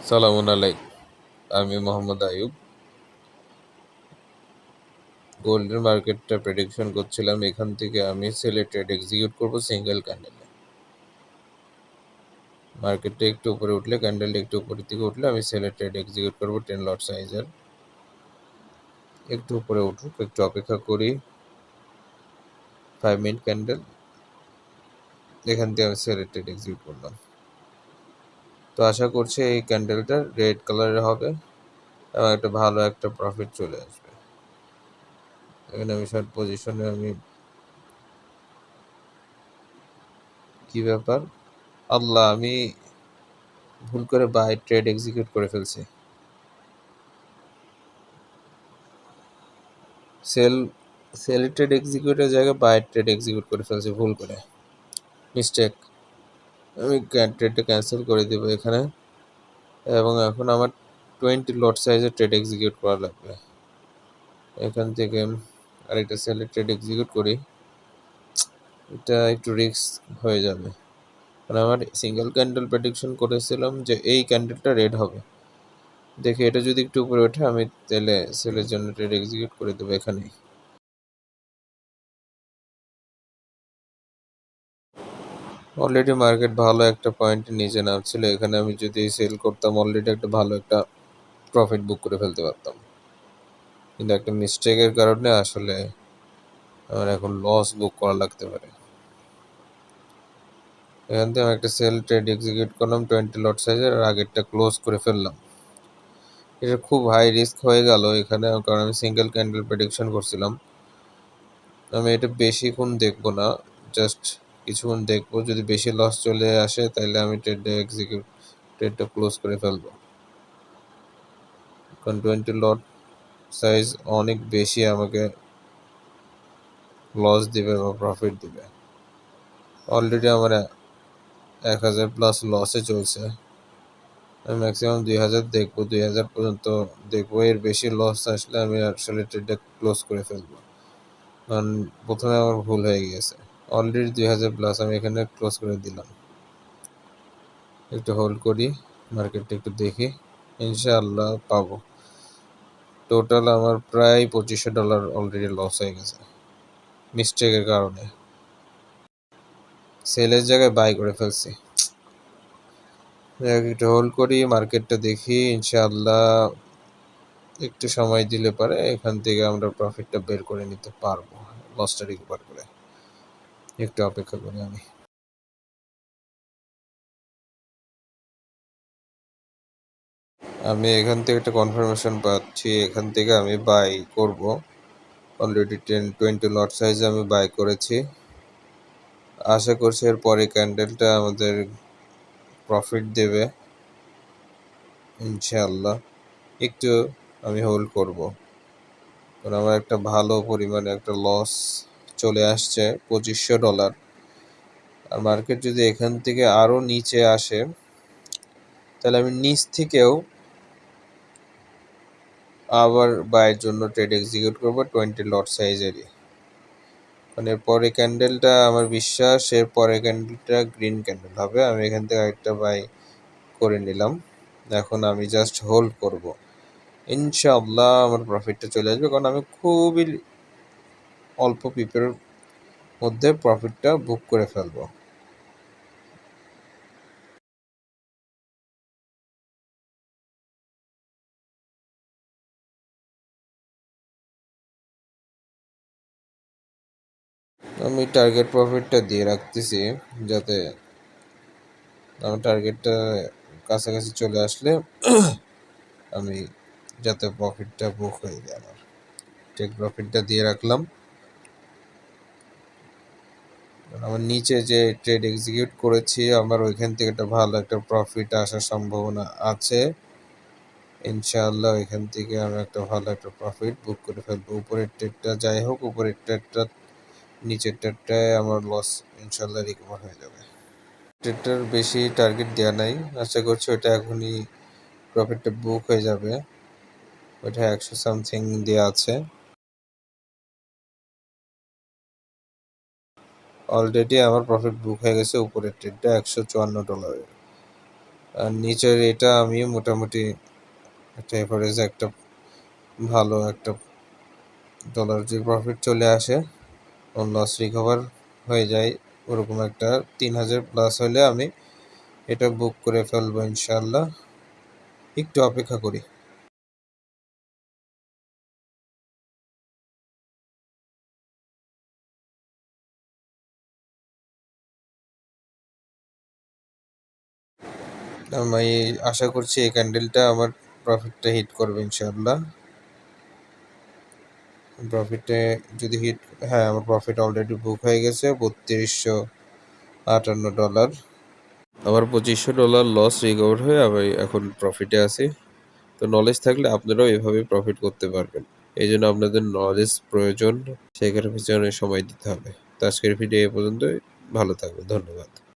সালামুন আলাইকুম। আমি মোহাম্মদ আয়ুব। গোল্ডের মার্কেটটা প্রেডিকশন করছিলাম। এখান থেকে আমি সেলে ট্রেড এক্সিকিউট করব সিঙ্গেল ক্যান্ডেলে। মার্কেটটা একটু উপরে উঠলে, ক্যান্ডেলটা একটু উপরের দিকে উঠলে আমি সেলে ট্রেড এক্সিকিউট করব 10 লট সাইজের। একটু উপরে উঠুক, একটু অপেক্ষা করি। 5 মিনিট ক্যান্ডেল, এখান থেকে আমি সেলে ট্রেড এক্সিকিউট করলাম। তো আশা করছি এই ক্যান্ডেলটা রেড কালারের হবে এবং ভালো একটা প্রফিট চলে আসবে। এখানে আমি শর্ট পজিশনে কি ব্যাপার, আল্লাহ, আমি ভুল করে বাই ট্রেড এক্সিকিউট করে ফেলছি। সেল সেল ট্রেড এক্সিকিউটের জায়গায় বাই ট্রেড এক্সিকিউট করে ফেলছি ভুল করে, মিস্টেক। আমি ট্রেডটা ক্যান্সেল করে দেবো এখানে, এবং এখন আমার 20 লট সাইজের ট্রেড এক্সিকিউট করা লাগবে। এখান থেকে আরেকটা সেলের ট্রেড এক্সিকিউট করি, এটা একটু রিস্ক হয়ে যাবে। কারণ আমার সিঙ্গেল ক্যান্ডেল প্রেডিকশন করেছিলাম যে এই ক্যান্ডেলটা রেড হবে। দেখি এটা যদি একটু উপরে ওঠে আমি তাহলে সেলের জন্য ট্রেড এক্সিকিউট করে দেবো এখানেই। অলরেডি মার্কেট ভালো একটা পয়েন্টে নিচে নামছিল, এখানে আমি যদি সেল করতাম অলরেডি একটা ভালো একটা প্রফিট বুক করে ফেলতে পারতাম। কিন্তু একটা মিস্টেকের কারণে আসলে আমার এখন লস বুক করা লাগতে পারে। এখান থেকে আমি একটা সেল ট্রেড এক্সিকিউট করলাম 20 লট সাইজের, আর আগেরটা ক্লোজ করে ফেললাম। এটা খুব হাই রিস্ক হয়ে গেল এখানে, কারণ আমি সিঙ্গেল ক্যান্ডেল প্রেডিকশন করছিলাম। আমি এটা বেশিক্ষণ দেখবো না, জাস্ট কিছুক্ষণ দেখবো। যদি বেশি লস চলে আসে তাহলে আমি ট্রেডটা ক্লোজ করে ফেলবো। কারণ 20 লট সাইজ অনেক বেশি আমাকে লস দিবে বা প্রফিট দিবে। অলরেডি আমার 1000 প্লাস লসে চলছে। আমি ম্যাক্সিমাম 2000 দেখবো, 2000 পর্যন্ত দেখবো। এর বেশি লস আসলে আমি আসলে ট্রেডটা ক্লোজ করে ফেলবো, কারণ প্রথমে আমার ভুল হয়ে গিয়েছে। অলরেডি 2000 প্লাস আমি এখানে ক্লোজ করে দিলাম। একটু হোল্ড করি, মার্কেটটা একটু দেখি, ইনশাআল্লাহ পাবো। টোটাল আমার প্রায় $2500 অলরেডি লস হয়ে গেছে মিস্টেকের কারণে। সেলের জায়গায় বাই করে ফেলছি। একটু হোল্ড করি, মার্কেটটা দেখি, ইনশাআল্লাহ একটু সময় দিলে পারে এখান থেকে আমরা প্রফিটটা বের করে নিতে পারবো, লসটা রিকভার করে। একটু অপেক্ষা করি আমি এখান থেকে একটা কনফার্মেশন পাচ্ছি, এখান থেকে আমি বাই করব। অলরেডি 10-20 লট সাইজে আমি বাই করেছি। আশা করছি এর পরে ক্যান্ডেলটা আমাদের প্রফিট দেবে ইনশাআল্লাহ। একটু আমি হোল্ড করব, কারণ আমার একটা ভালো পরিমাণে একটা লস চলে আসছে $2500। আর মার্কেট যদি এখান থেকে আরও নিচে আসে তাহলে আমি নিচ থেকেও আবার বাইয়ের জন্য ট্রেড এক্সিকিউট করবো 20 লট সাইজেরই। মানে পরে ক্যান্ডেলটা আমার বিশ্বাস এর পরে ক্যান্ডেলটা গ্রিন ক্যান্ডেল হবে। আমি এখান থেকে একটা বাই করে নিলাম, এখন আমি জাস্ট হোল্ড করব। ইনশাআল্লাহ আমার প্রফিটটা চলে আসবে, কারণ আমি খুবই অল্প পিপের মধ্যে প্রফিটটা বুক করে ফেলবো। আমি টার্গেট প্রফিটটা দিয়ে রাখতেছি, যাতে আমার টার্গেটটা কাছাকাছি চলে আসলে আমি যাতে প্রফিটটা বুক হয়ে যায়। আমার টেক প্রফিটটা দিয়ে রাখলাম। আমার নিচে যে ট্রেড এক্সিকিউট করেছি আমার ওইখান থেকে একটা ভালো একটা প্রফিট আসার সম্ভাবনা আছে ইনশাআল্লাহ। এখান থেকে আমি একটা ভালো একটা প্রফিট বুক করে ফেলবো। উপরের ট্রেডটা যাই হোক, উপরের ট্রেডটা নিচের ট্রেডটায় আমার লস ইনশাআল্লাহ রিকভার হয়ে যাবে। ট্রেডটার বেশি টার্গেট দেওয়া নাই, আশা করছি ওটা এখনই প্রফিটটা বুক হয়ে যাবে। ওটা 100 সামথিং দেওয়া আছে। অলরেডি আমার প্রফিট বুক হয়ে গেছে উপরের ট্রেডটা $154। আর নিচের এটা আমি মোটামুটি একটা এভারেজ একটা ভালো একটা ডলার যে প্রফিট চলে আসে, লস রিকভার হয়ে যায়, ওরকম একটা 3000 প্লাস হলে আমি এটা বুক করে ফেলবো ইনশাল্লাহ। একটু অপেক্ষা করি। আমি আশা করছি এই ক্যান্ডেলটা আমার প্রফিটটা হিট করবে ইনশাল্লাহ। প্রফিটে যদি হিট, হ্যাঁ আমার প্রফিট অলরেডি বুক হয়ে গেছে $3258। আমার $2500 লস রিকভার হয়ে আমি এখন প্রফিটে আছি। তো নলেজ থাকলে আপনারাও এভাবে প্রফিট করতে পারবেন। এই জন্য আপনাদের নলেজ প্রয়োজন, সেখানে পিছনে সময় দিতে হবে। তো আজকের ভিডিও এ পর্যন্তই। ভালো থাকবেন, ধন্যবাদ।